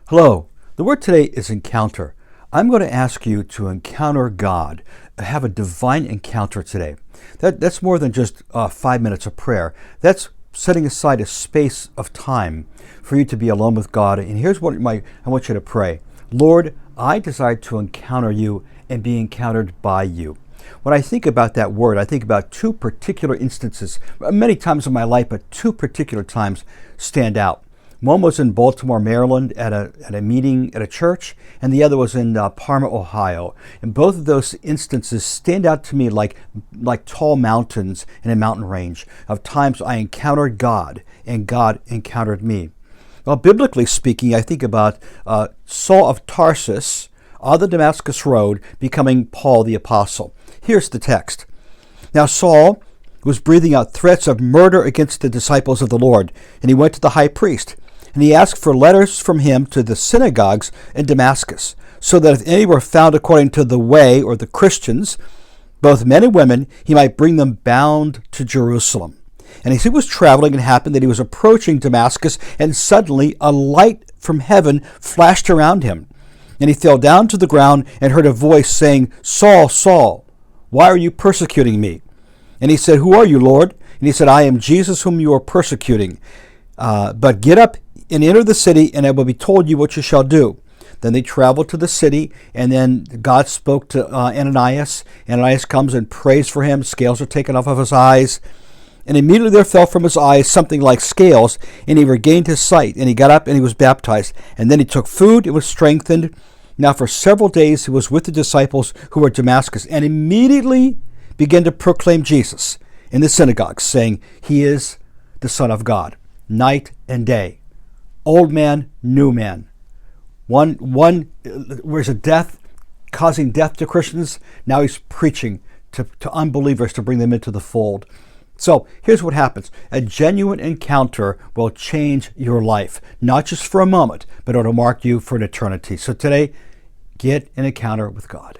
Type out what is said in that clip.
Hello. The word today is encounter. I'm going to ask you to encounter God, have a divine encounter today. That's more than just 5 minutes of prayer. That's setting aside a space of time for you to be alone with God. And here's what I want you to pray. Lord, I desire to encounter you and be encountered by you. When I think about that word, I think about two particular instances, many times in my life, but two particular times stand out. One was in Baltimore, Maryland, at a meeting at a church, and the other was in Parma, Ohio. And both of those instances stand out to me like tall mountains in a mountain range of times I encountered God and God encountered me. Well, biblically speaking, I think about Saul of Tarsus on the Damascus Road becoming Paul the Apostle. Here's the text. Now Saul was breathing out threats of murder against the disciples of the Lord, and he went to the high priest. And he asked for letters from him to the synagogues in Damascus, so that if any were found according to the way, or the Christians, both men and women, he might bring them bound to Jerusalem. And as he was traveling, it happened that he was approaching Damascus, and suddenly a light from heaven flashed around him. And he fell down to the ground and heard a voice saying, "Saul, Saul, why are you persecuting me?" And he said, "Who are you, Lord?" And he said, "I am Jesus whom you are persecuting. But get up and enter the city, and it will be told you what you shall do." Then they traveled to the city, and then God spoke to Ananias. Ananias comes and prays for him. Scales are taken off of his eyes. And immediately there fell from his eyes something like scales, and he regained his sight. And he got up and he was baptized. And then he took food and was strengthened. Now for several days he was with the disciples who were at Damascus, and immediately began to proclaim Jesus in the synagogues, saying, "He is the Son of God," night and day. Old man, new man. One where's a death, causing death to Christians. Now he's preaching to unbelievers to bring them into the fold. So here's what happens. A genuine encounter will change your life, not just for a moment, but it'll mark you for an eternity. So today, get an encounter with God.